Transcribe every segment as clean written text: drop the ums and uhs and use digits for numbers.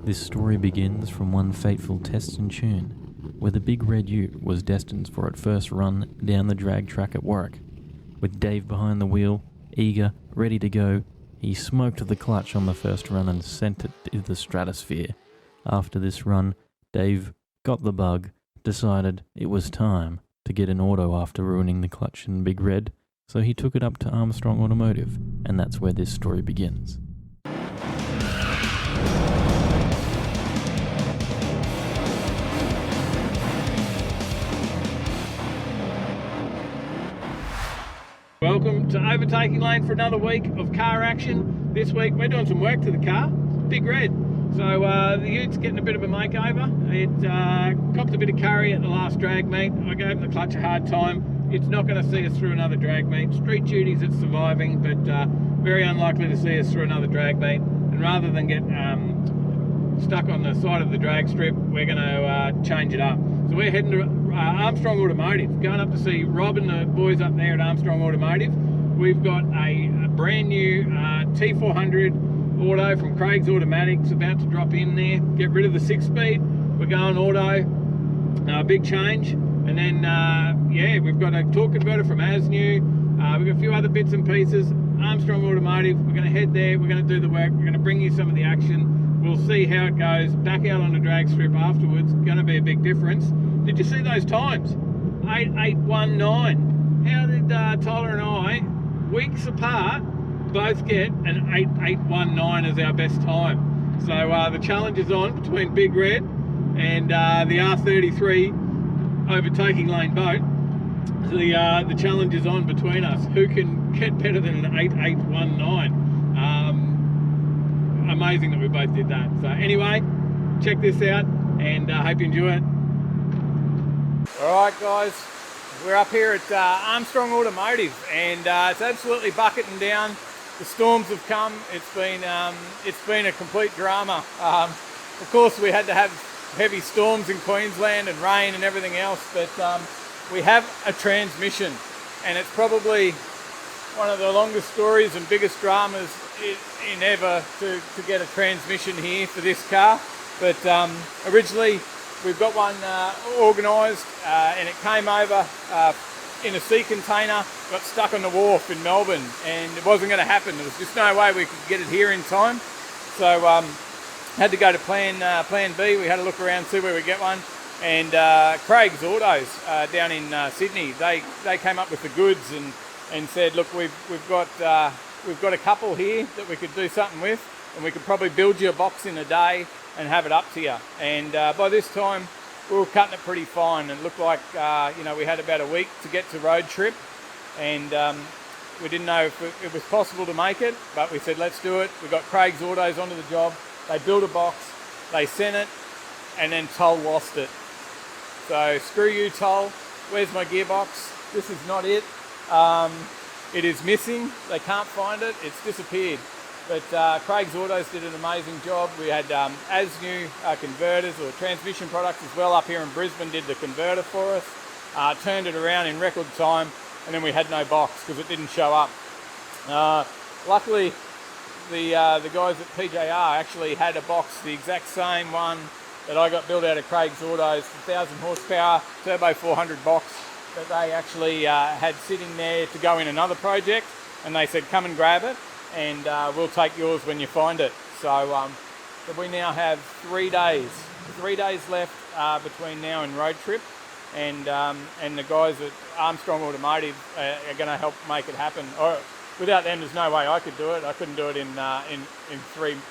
This story begins from one fateful test and tune, where the big red ute was destined for its first run down the drag track at Warwick. With Dave behind the wheel, eager, ready to go, he smoked the clutch on the first run and sent it to the stratosphere. After this run, Dave got the bug, decided it was time to get an auto after ruining the clutch in Big Red, so he took it up to Armstrong Automotive, and that's where this story begins. Welcome to Overtaking Lane for another week of car action. This week we're doing some work to the car, Big Red. So the ute's getting a bit of a makeover. It copped a bit of curry at the last drag meet. I gave the clutch a hard time. It's not going to see us through another drag meet. Street duties it's surviving, but very unlikely to see us through another drag meet. And rather than get stuck on the side of the drag strip, we're going to change it up. So we're heading to Armstrong Automotive, going up to see Rob and the boys up there at Armstrong Automotive. We've got a brand new TH400 Auto from Craig's Automatics about to drop in there. Get rid of the 6-speed. We're going auto, big change. And then, yeah, we've got a torque converter from ASNU. We've got a few other bits and pieces. Armstrong Automotive, we're going to head there. We're going to do the work. We're going to bring you some of the action. We'll see how it goes. Back out on the drag strip afterwards. Going to be a big difference. Did you see those times? 8819. How did Tyler and I, weeks apart, both get an 8819 as our best time? So the challenge is on between Big Red and the R33 Overtaking Lane boat. The challenge is on between us. Who can get better than an 8819? Amazing that we both did that. So anyway, check this out and hope you enjoy it. Alright guys, we're up here at Armstrong Automotive and it's absolutely bucketing down. The storms have come. It's been a complete drama. Of course we had to have heavy storms in Queensland and rain and everything else, but we have a transmission, and it's probably one of the longest stories and biggest dramas in ever to get a transmission here for this car. But originally we've got one organised and it came over in a sea container, got stuck on the wharf in Melbourne, and it wasn't going to happen. There was just no way we could get it here in time. So had to go to plan B. We had to look around, see where we get one. And Craig's Autos down in Sydney, they came up with the goods and said, look, we've got a couple here that we could do something with, and we could probably build you a box in a day and have it up to you. And by this time we were cutting it pretty fine, and it looked like we had about a week to get to Roadtrip, and we didn't know if it was possible to make it, but we said let's do it. We got Craig's Autos onto the job. They built a box, they sent it, and then Toll lost it. So screw you, Toll. Where's my gearbox? This is not it. It is missing. They can't find it. It's disappeared. But Craig's Autos did an amazing job. We had ASNU converters or transmission products as well up here in Brisbane, did the converter for us, turned it around in record time, and then we had no box because it didn't show up. Luckily, the guys at PJR actually had a box, the exact same one that I got built out of Craig's Autos, 1,000 horsepower, turbo 400 box that they actually had sitting there to go in another project, and they said come and grab it, and we'll take yours when you find it. So we now have 3 days left between now and Roadtrip, and the guys at Armstrong Automotive are going to help make it happen. Without them, there's no way I could do it. I couldn't do it in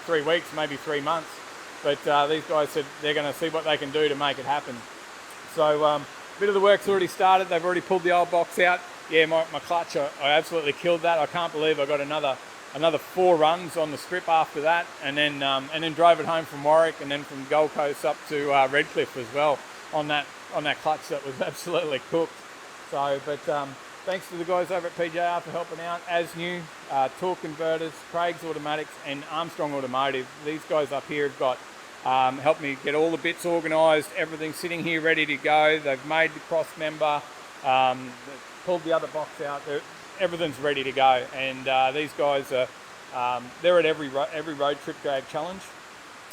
3 weeks, maybe 3 months. But these guys said they're going to see what they can do to make it happen. So a bit of the work's already started. They've already pulled the old box out. Yeah, my clutch, I absolutely killed that. I can't believe I got another 4 runs on the strip after that, and then drove it home from Warwick, and then from Gold Coast up to Redcliffe as well on that clutch that was absolutely cooked. So, but thanks to the guys over at PJR for helping out. ASNU, torque converters, Craig's Automatics, and Armstrong Automotive. These guys up here have got helped me get all the bits organised, everything sitting here ready to go. They've made the cross member, pulled the other box out. Everything's ready to go, and these guys are they're at every Roadtrip Drag challenge.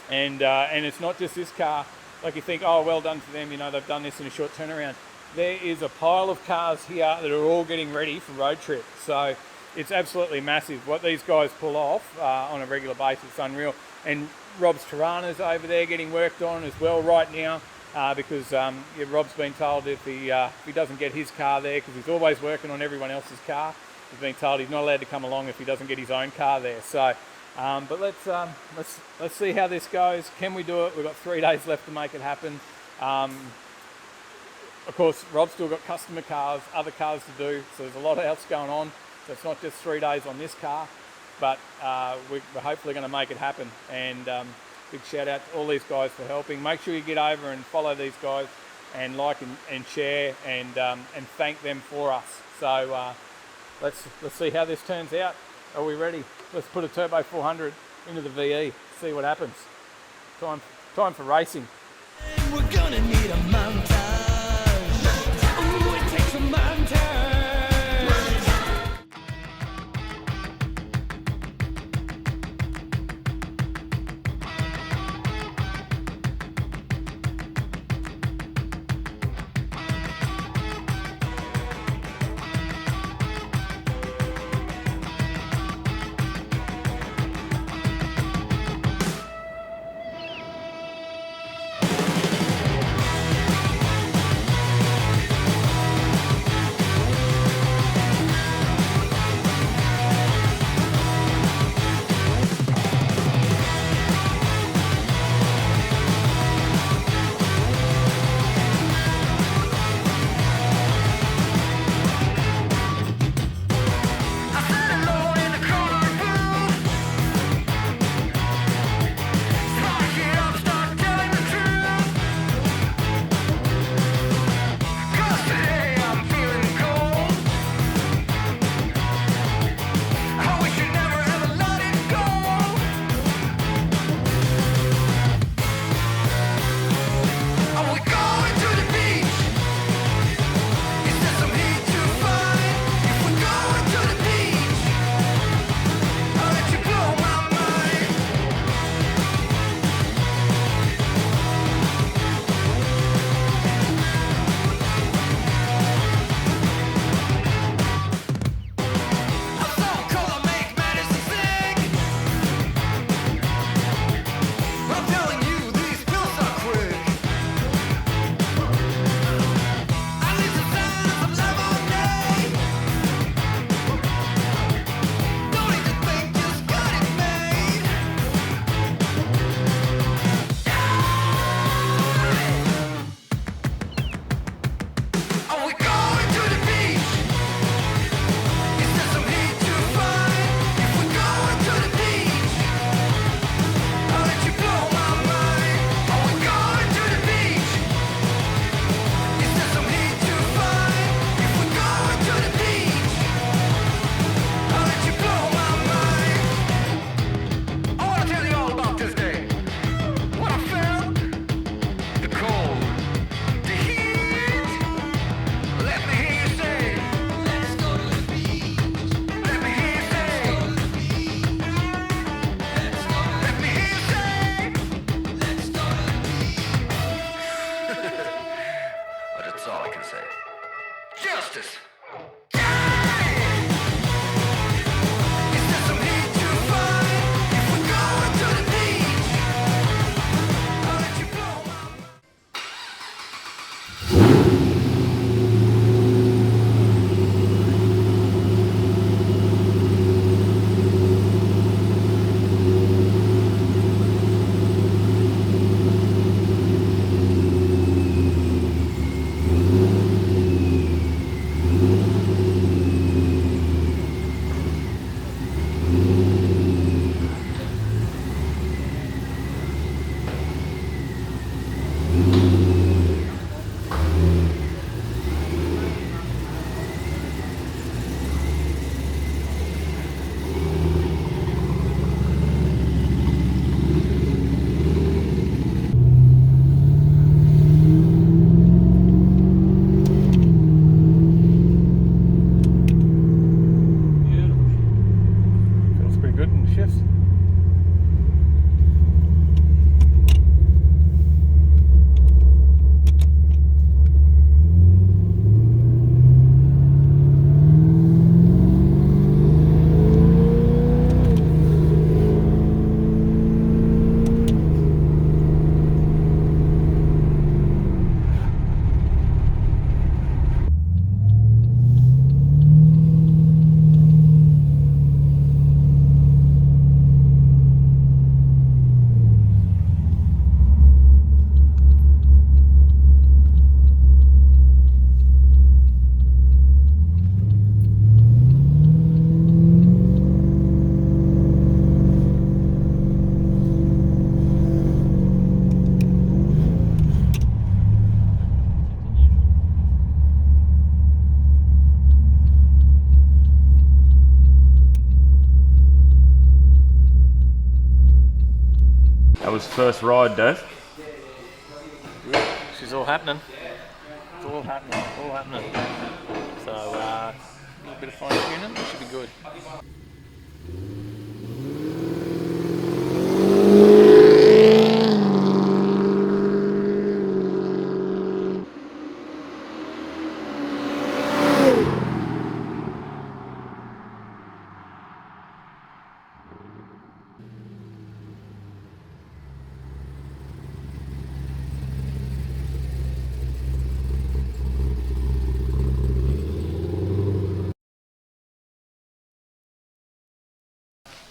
And it's not just this car. Like you think, oh, well done to them, you know, they've done this in a short turnaround. There is a pile of cars here that are all getting ready for road trip. So it's absolutely massive. What these guys pull off on a regular basis is unreal. And Rob's Tirana's over there getting worked on as well right now because Rob's been told if he doesn't get his car there, because he's always working on everyone else's car, he's been told he's not allowed to come along if he doesn't get his own car there. So, but let's see how this goes. Can we do it? We've got 3 days left to make it happen. Of course, Rob's still got customer cars, other cars to do, so there's a lot else going on. So it's not just 3 days on this car, but we're hopefully going to make it happen. And big shout out to all these guys for helping. Make sure you get over and follow these guys and like and share and thank them for us. So let's see how this turns out. Are we ready? Let's put a Turbo 400 into the VE, see what happens. Time for racing. We're gonna need a montage. Ooh, it takes a montage. Laura's first ride, Dave. She's all happening. It's all happening. All happening. So a little bit of fine tuning, it should be good.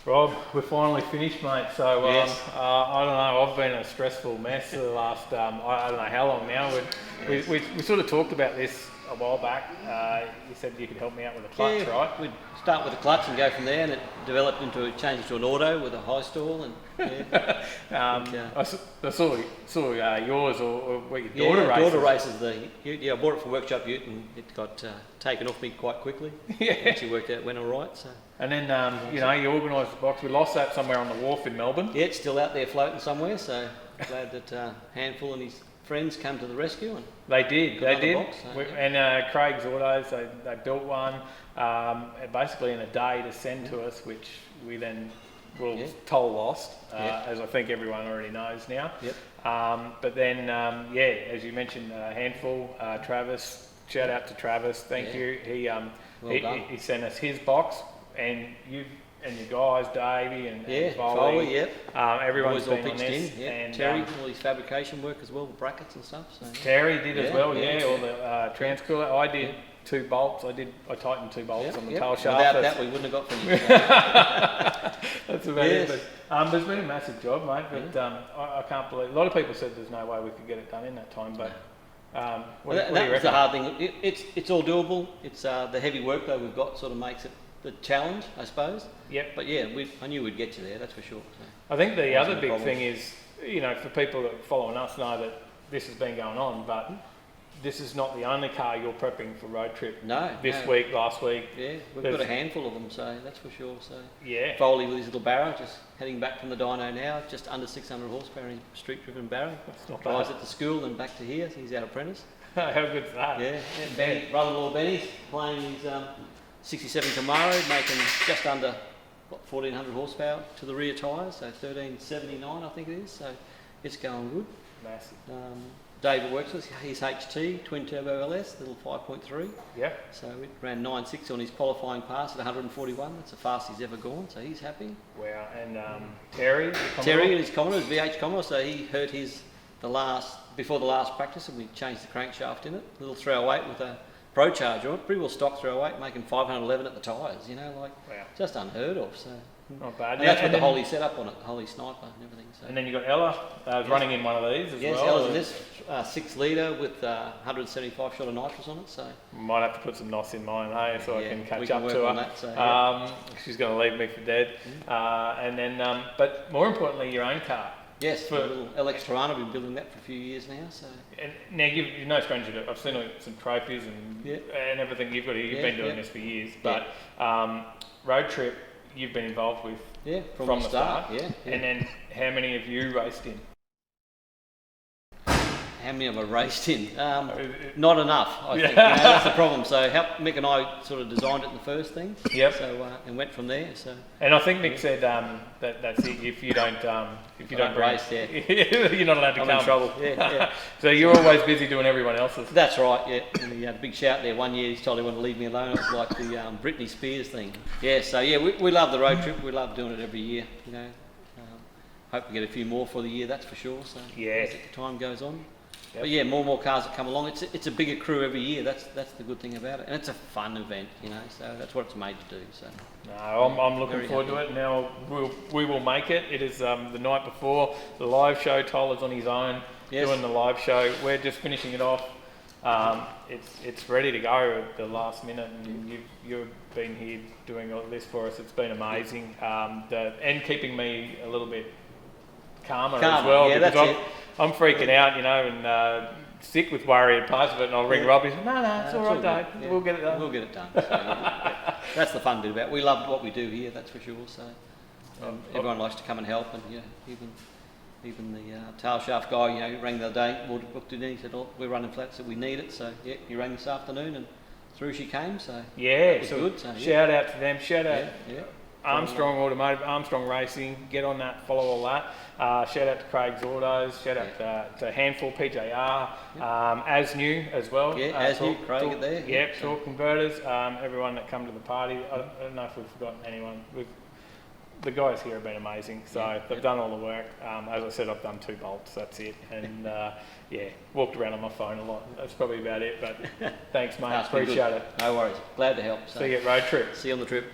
Rob, we're finally finished, mate. So Yes. I don't know. I've been a stressful mess for the last I don't know how long now. We sort of talked about this a while back. You said you could help me out with a clutch, Yeah, right? we'd start with a clutch and go from there, and it developed into changed to an auto with a high stall, and I saw yours or what your daughter races. daughter races. I bought it from Workshop Ute, and it got taken off me quite quickly. Yeah. It actually worked out, went all right. So And then you organised the box. We lost that somewhere on the wharf in Melbourne. yeah, it's still out there floating somewhere. So glad that Handful and his friends come to the rescue. And They did. Got another box, so, And Craig's Autos, they built one basically in a day to send to us, which we then toll lost, as I think everyone already knows now. Yep. But then, as you mentioned, Handful, Travis, shout out to Travis, thank you. He sent us his box, and you and your guys, Davey and Foley, yep. Everyone's Boys all been on pitched this. in. Yeah. And, Terry, all his fabrication work as well, with brackets and stuff. So Terry did as well, all the Yeah. transcooler. I did 2 bolts. I tightened 2 bolts on the tail shaft. Without that, we wouldn't have got finished. That's about Yes. it. But, there's been a massive job, mate. But I can't believe. A lot of people said there's no way we could get it done in that time. But what do you That was the reckon? hard thing. It's all doable. It's the heavy workload we've got sort of makes it the challenge, I suppose. Yep. But yeah, I knew we'd get you there. That's for sure. So. I think the Wasn't other a big problem. thing is, for people that are following us know that this has been going on, but this is not the only car you're prepping for road trip. No. This week, last week. Yeah, we've There's- got a handful of them, so that's for sure. So Yeah. Foley with his little barrow, just heading back from the dyno now, just under 600 horsepower in street-driven barrow. That's not Drives bad. it to school and back to here. So he's our apprentice. How good's that? Yeah. Benny, brother-in-law Benny's playing his 67 Commodore, making just under 1,400 horsepower to the rear tyres, so 1379 I think it is. So it's going good. Massive. David works with his HT twin turbo LS, little 5.3. Yeah. So it ran 9.6 on his qualifying pass at 141. That's the fastest he's ever gone, so he's happy. Wow. And Terry? the Terry Commodore? and his Commodore, his VH Commodore, so he hurt before the last practice, and we changed the crankshaft in it. Little 308 with a Pro Charger on it, pretty well stock 308, making 511 at the tyres, Wow. just unheard of. So Not bad. and that's with the then- Holly setup on it, Holly Sniper and everything. So And then you got Ella running in one of these as yes, well. Ella's in this 6 litre with 175 shot of nitrous on it. So Might have to put some NOS in mine, hey, so I Yeah, can we catch can up work to her. on that, so, She's going to leave me for dead. And then, but more importantly, your own car. yes, For- a little LX Tirana, we've been building that for a few years now. So And now you're no stranger to. I've seen some trophies and everything you've got here. You've Yeah, been doing yeah. this for years, but road trip you've been involved with yeah, from from the the start. start. Yeah. And then how many have you raced in? How many have I raced in? Not enough, I think. Yeah. That's the problem. So Mick and I sort of designed it in the first thing. Yep. So and went from there. So And I think Mick said that that's it. If you don't don't bring- race, yeah. you're not allowed to I'm come. in trouble. Yeah. So you're always busy doing everyone else's. That's right. Yeah. And he had a big shout there one year. He told everyone to leave me alone. It was like the Britney Spears thing. Yeah. So yeah, we love the road trip. We love doing it every year. Hope we get a few more for the year. That's for sure. So Yeah. as the time goes on. Yep. But yeah, more and more cars that come along. It's a bigger crew every year. That's the good thing about it, and it's a fun event, So that's what it's made to do. So No, I'm looking Very forward to happy. it. Now we will make it. It is the night before the live show. Tyler's on his own doing the live show. We're just finishing it off. It's ready to go at the last minute, and you've been here doing all this for us. It's been amazing. And keeping me a little bit calmer as well, yeah, because that's I'm freaking out, and sick with worry at parts of it. And I'll ring Rob. He said, "No, it's all right, Dave. good. Yeah. We'll get it done." We'll get it done. So, yeah. That's the fun bit about it. We love what we do here, that's for sure. So everyone likes to come and help, and even even the tail shaft guy, you know, he rang the other day, booked it in, he said, oh, we're running flat, so we need it. So yeah, he rang this afternoon and through she came, so yeah, that was so good. So, shout out to them, shout out yeah. Armstrong Automotive, Armstrong Racing, get on that, follow all that. Shout out to Craig's Autos, shout out to Handful, PJR, ASNU as well. Yeah, ASNU, Craig are there. Yep, Talk Converters, everyone that come to the party. I don't know if we've forgotten anyone. The guys here have been amazing, so they've done all the work. As I said, I've done 2 bolts, that's it. And yeah, walked around on my phone a lot. That's probably about it, but thanks mate, appreciate it. No worries, glad to help. So. See you at Road Trip. See you on the trip.